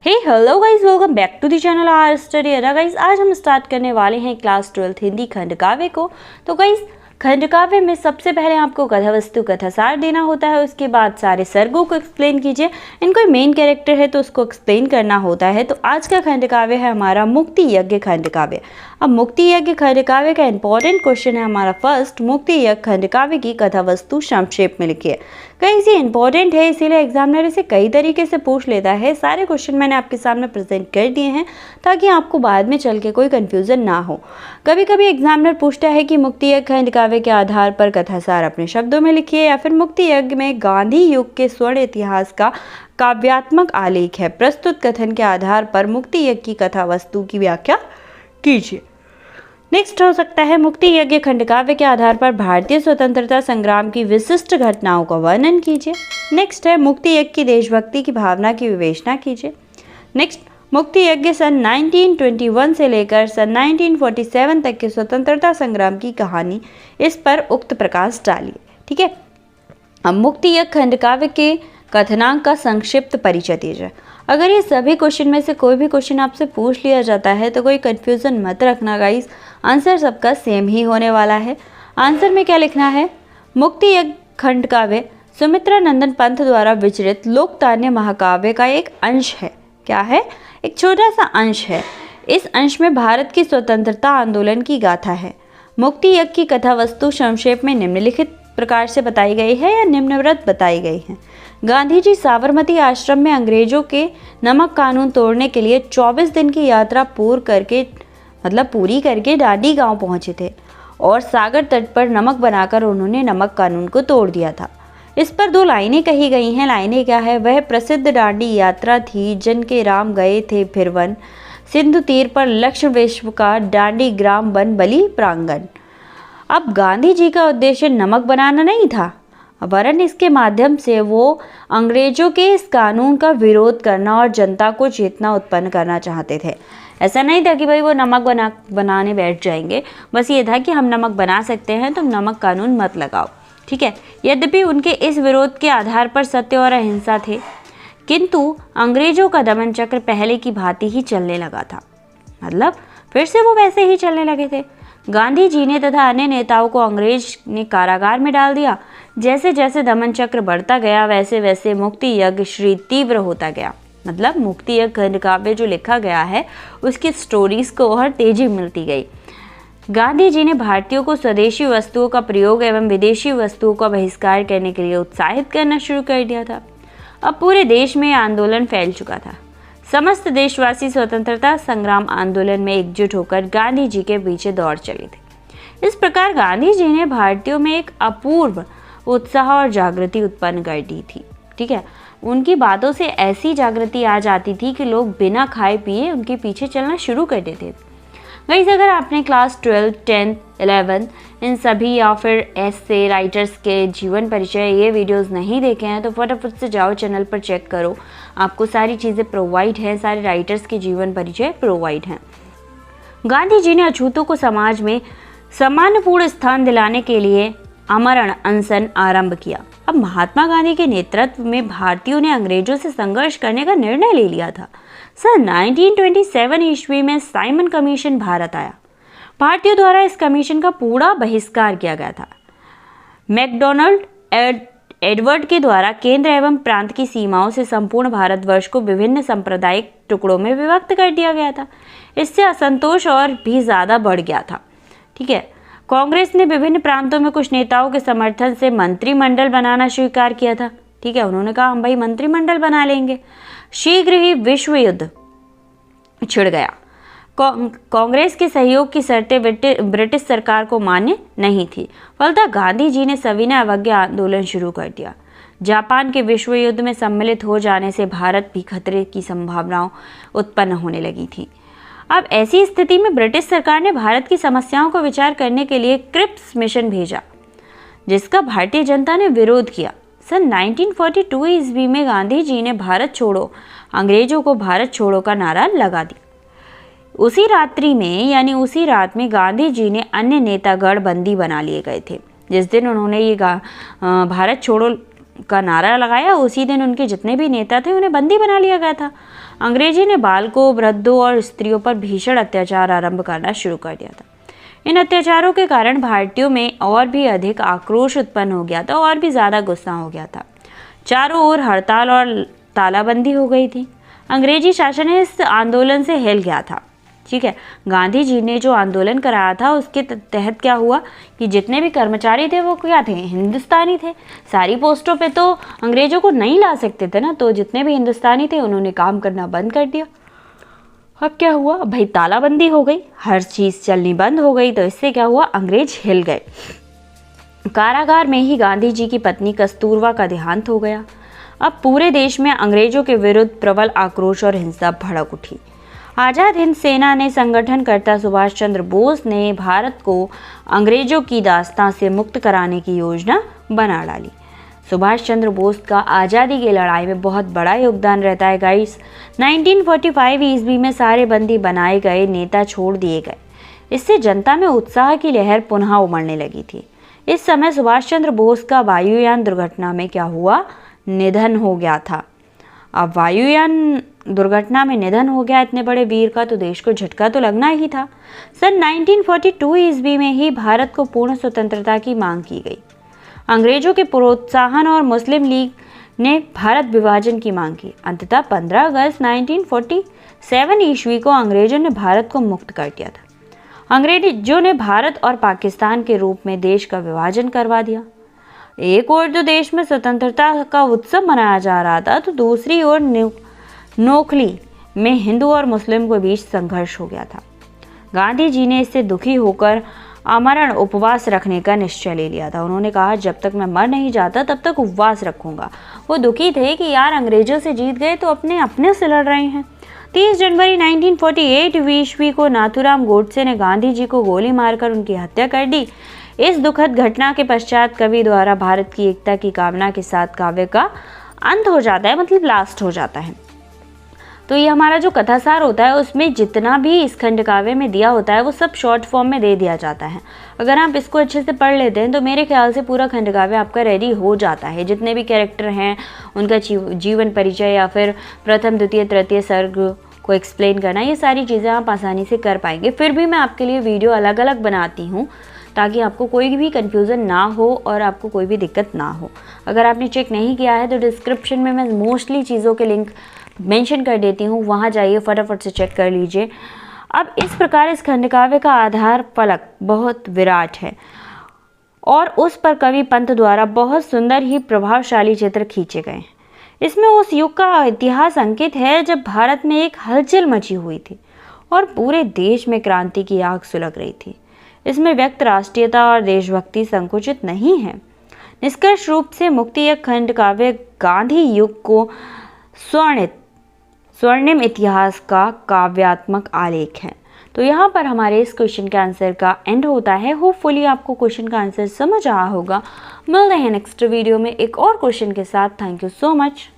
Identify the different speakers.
Speaker 1: Hey hello guys, welcome back to the channel our study area. Guys आज हम start करने वाले हैं क्लास 12 हिंदी खंड काव्य को। तो गाइस खंड काव्य में सबसे पहले आपको कथा वस्तु कथा सार देना होता है, उसके बाद सारे सर्गों को एक्सप्लेन कीजिए। इनकोई मेन कैरेक्टर है तो उसको एक्सप्लेन करना होता है। तो आज का खंड काव्य है हमारा मुक्ति यज्ञ खंड काव्य। अब मुक्ति यज्ञ खंड काव्य का इंपॉर्टेंट क्वेश्चन है हमारा फर्स्ट, मुक्ति यज्ञ खंड काव्य की कथा वस्तु संक्षेप में लिखिए। कहीं से इंपॉर्टेंट है, इसीलिए एग्जामिनर इसे कई तरीके से पूछ लेता है। सारे क्वेश्चन मैंने आपके सामने प्रेजेंट कर दिए हैं ताकि आपको बाद में चल के कोई कंफ्यूजन ना हो। कभी कभी एग्जामिनर पूछता है कि मुक्ति यज्ञ खंड काव्य के आधार पर कथासार अपने शब्दों में लिखिए, या फिर मुक्ति यज्ञ में गांधी युग के स्वर्ण इतिहास का काव्यात्मक आलेख है, प्रस्तुत कथन के आधार पर मुक्ति यज्ञ की कथा वस्तु की व्याख्या कीजिए। नेक्स्ट हो सकता है मुक्ति यज्ञ खंड काव्य के आधार पर भारतीय स्वतंत्रता संग्राम की विशिष्ट घटनाओं का वर्णन कीजिए। नेक्स्ट है मुक्ति यज्ञ की देशभक्ति की भावना की विवेचना कीजिए। नेक्स्ट मुक्ति यज्ञ सन 1921 से लेकर सन 1947 तक के स्वतंत्रता संग्राम की कहानी, इस पर उक्त प्रकाश डालिए। ठीक है, अब मुक्ति यज्ञ खंड काव्य के कथनांक का संक्षिप्त परिचय दीजिए। अगर ये सभी क्वेश्चन में से कोई भी क्वेश्चन आपसे पूछ लिया जाता है तो कोई कंफ्यूजन मत रखना गाइस, आंसर सबका सेम ही होने वाला है। आंसर में क्या लिखना है, मुक्ति यज्ञ खंड काव्य सुमित्रा नंदन पंत द्वारा विचरित लोकतान्य महाकाव्य का एक अंश है। क्या है? एक छोटा सा अंश है। इस अंश में भारत की स्वतंत्रता आंदोलन की गाथा है। मुक्ति यज्ञ की कथा वस्तु संक्षेप में निम्नलिखित प्रकार से बताई गई है या निम्नवत बताई गई है। गांधी जी साबरमती आश्रम में अंग्रेजों के नमक कानून तोड़ने के लिए 24 दिन की यात्रा पूरी करके डांडी गांव पहुंचे थे और सागर तट पर नमक बनाकर उन्होंने नमक कानून को तोड़ दिया था। इस पर दो लाइनें कही गई हैं। लाइनें क्या है? वह प्रसिद्ध डांडी यात्रा थी जन के राम गए थे फिर वन, सिंधु तीर पर लक्ष्य विश्व का डांडी ग्राम बन बलि प्रांगण। अब गांधी जी का उद्देश्य नमक बनाना नहीं था, वरन इसके माध्यम से वो अंग्रेजों के इस कानून का विरोध करना और जनता को चेतना उत्पन्न करना चाहते थे। ऐसा नहीं था कि भाई वो नमक बनाने बैठ जाएंगे, बस ये था कि हम नमक बना सकते हैं, तुम नमक कानून मत लगाओ। ठीक है, यद्यपि उनके इस विरोध के आधार पर सत्य और अहिंसा थे, किंतु अंग्रेजों का दमन चक्र पहले की भांति ही चलने लगा था। मतलब फिर से वो वैसे ही चलने लगे थे। गांधी जी ने तथा अन्य नेताओं को अंग्रेज ने कारागार में डाल दिया। जैसे जैसे दमन चक्र बढ़ता गया वैसे वैसे मुक्ति यज्ञ श्री तीव्र होता गया। मतलब मुक्ति यज्ञ खंड काव्य जो लिखा गया है उसकी स्टोरीज को और तेजी मिलती गई। गांधी जी ने भारतीयों को स्वदेशी वस्तुओं का प्रयोग एवं विदेशी वस्तुओं का बहिष्कार करने के लिए उत्साहित करना शुरू कर दिया था। अब पूरे देश में आंदोलन फैल चुका था। समस्त देशवासी स्वतंत्रता संग्राम आंदोलन में एकजुट होकर गांधी जी के पीछे दौड़ चले थे। इस प्रकार गांधी जी ने भारतीयों में एक अपूर्व उत्साह और जागृति उत्पन्न कर दी थी। ठीक है, उनकी बातों से ऐसी जागृति आ जाती थी कि लोग बिना खाए पिए उनके पीछे चलना शुरू कर देते थे। गाइस अगर आपने क्लास 12, 10, 11 इन सभी या फिर ऐसे राइटर्स के जीवन परिचय ये वीडियोस नहीं देखे हैं तो फटाफट से जाओ चैनल पर चेक करो, आपको सारी चीज़ें प्रोवाइड हैं, सारे राइटर्स के जीवन परिचय प्रोवाइड हैं। गांधी जी ने अछूतों को समाज में सम्मानपूर्ण स्थान दिलाने के लिए आमरण अनशन आरंभ किया। अब महात्मा गांधी के नेतृत्व में भारतीयों ने अंग्रेजों से संघर्ष करने का निर्णय ले लिया था। सन 1927 ईस्वी में साइमन कमीशन भारत आया। भारतीयों द्वारा इस कमीशन का पूरा बहिष्कार किया गया था। मैकडोनाल्ड एडवर्ड के द्वारा केंद्र एवं प्रांत की सीमाओं से संपूर्ण भारतवर्ष को विभिन्न सांप्रदायिक टुकड़ों में विभक्त कर दिया गया था। इससे असंतोष और भी ज़्यादा बढ़ गया था। ठीक है, कांग्रेस ने विभिन्न प्रांतों में कुछ नेताओं के समर्थन से मंत्रिमंडल बनाना स्वीकार किया था। ठीक है, उन्होंने कहा हम भाई मंत्रिमंडल बना लेंगे। शीघ्र ही विश्व युद्ध छिड़ गया। कांग्रेस के सहयोग की शर्तें ब्रिटिश सरकार को मान्य नहीं थी। फलतः गांधी जी ने सविनय अवज्ञा आंदोलन शुरू कर दिया। जापान के विश्व युद्ध में सम्मिलित हो जाने से भारत भी खतरे की संभावनाओं उत्पन्न होने लगी थी। अब ऐसी स्थिति में ब्रिटिश सरकार ने भारत की समस्याओं को विचार करने के लिए क्रिप्स मिशन भेजा, जिसका भारतीय जनता ने विरोध किया। सन 1942 ईस्वी में गांधी जी ने भारत छोड़ो, अंग्रेजों को भारत छोड़ो का नारा लगा दिया। उसी रात में गांधी जी ने अन्य नेतागण बंदी बना लिए गए थे। जिस दिन उन्होंने ये भारत छोड़ो का नारा लगाया, उसी दिन उनके जितने भी नेता थे उन्हें बंदी बना लिया गया था। अंग्रेजी ने बालकों, वृद्धों और स्त्रियों पर भीषण अत्याचार आरंभ करना शुरू कर दिया था। इन अत्याचारों के कारण भारतीयों में और भी अधिक आक्रोश उत्पन्न हो गया था और भी ज़्यादा गुस्सा हो गया था। चारों ओर हड़ताल और तालाबंदी हो गई थी। अंग्रेजी शासन इस आंदोलन से हिल गया था। ठीक है, गांधी जी ने जो आंदोलन कराया था उसके तहत क्या हुआ कि जितने भी कर्मचारी थे वो क्या थे, हिंदुस्तानी थे। सारी पोस्टों पे तो अंग्रेजों को नहीं ला सकते थे ना, तो जितने भी हिंदुस्तानी थे उन्होंने काम करना बंद कर दिया। अब क्या हुआ भाई, तालाबंदी हो गई, हर चीज़ चलनी बंद हो गई, तो इससे क्या हुआ, अंग्रेज हिल गए। कारागार में ही गांधी जी की पत्नी कस्तूरबा का देहांत हो गया। अब पूरे देश में अंग्रेजों के विरुद्ध प्रबल आक्रोश और हिंसा भड़क उठी। आज़ाद हिंद सेना ने संगठनकर्ता सुभाष चंद्र बोस ने भारत को अंग्रेजों की दास्तां से मुक्त कराने की योजना बना डाली। सुभाष चंद्र बोस का आज़ादी की लड़ाई में बहुत बड़ा योगदान रहता है गाइस। 1945 ईस्वी में सारे बंदी बनाए गए नेता छोड़ दिए गए। इससे जनता में उत्साह की लहर पुनः उमड़ने लगी थी। इस समय सुभाष चंद्र बोस का वायुयान दुर्घटना में क्या हुआ, निधन हो गया था। अब वायुयान दुर्घटना में निधन हो गया इतने बड़े वीर का, तो देश को झटका तो लगना ही था। सन 1942 ईस्वी में ही भारत को पूर्ण स्वतंत्रता की मांग की गई। अंग्रेजों के प्रोत्साहन और मुस्लिम लीग ने भारत विभाजन की मांग की। अंततः 15 अगस्त 1947 ईस्वी को अंग्रेजों ने भारत को मुक्त कर दिया था। अंग्रेजों ने भारत और पाकिस्तान के रूप में देश का विभाजन करवा दिया। एक ओर तो देश में स्वतंत्रता का उत्सव मनाया जा रहा था, तो दूसरी ओर नोखली में हिंदू और मुस्लिम के बीच संघर्ष हो गया था। गांधी जी ने इससे दुखी होकर आमरण उपवास रखने का निश्चय ले लिया था। उन्होंने कहा, जब तक मैं मर नहीं जाता तब तक उपवास रखूंगा। वो दुखी थे कि यार अंग्रेजों से जीत गए तो अपने से लड़ रहे हैं। 30 जनवरी 1948 ईस्वी को नाथूराम गोडसे ने गांधी जी को गोली मारकर उनकी हत्या कर दी। इस दुखद घटना के पश्चात कवि द्वारा भारत की एकता की कामना के साथ काव्य का अंत हो जाता है, मतलब लास्ट हो जाता है। तो ये हमारा जो कथासार होता है उसमें जितना भी इस खंड काव्य में दिया होता है वो सब शॉर्ट फॉर्म में दे दिया जाता है। अगर आप इसको अच्छे से पढ़ लेते हैं तो मेरे ख्याल से पूरा खंड काव्य आपका रेडी हो जाता है। जितने भी कैरेक्टर हैं उनका जीवन परिचय या फिर प्रथम, द्वितीय, तृतीय सर्ग को एक्सप्लेन करना, ये सारी चीज़ें आप आसानी से कर पाएंगे। फिर भी मैं आपके लिए वीडियो अलग अलग बनाती हूँ ताकि आपको कोई भी कन्फ्यूज़न ना हो और आपको कोई भी दिक्कत ना हो। अगर आपने चेक नहीं किया है तो डिस्क्रिप्शन में मैं मोस्टली चीज़ों के लिंक मेंशन कर देती हूँ, वहाँ जाइए फटाफट से चेक कर लीजिए। अब इस प्रकार इस खंड काव्य का आधार फलक बहुत विराट है और उस पर कवि पंत द्वारा बहुत सुंदर ही प्रभावशाली चित्र खींचे गए हैं। इसमें उस युग का इतिहास अंकित है जब भारत में एक हलचल मची हुई थी और पूरे देश में क्रांति की आग सुलग रही थी। इसमें व्यक्त राष्ट्रीयता और देशभक्ति संकुचित नहीं है। निष्कर्ष रूप से मुक्ति एक खंड काव्य गांधी युग को स्वर्णिम इतिहास का काव्यात्मक आलेख है। तो यहाँ पर हमारे इस क्वेश्चन के आंसर का एंड होता है। होपफुली आपको क्वेश्चन का आंसर समझ आया होगा। मिलते हैं नेक्स्ट वीडियो में एक और क्वेश्चन के साथ। Thank you so much.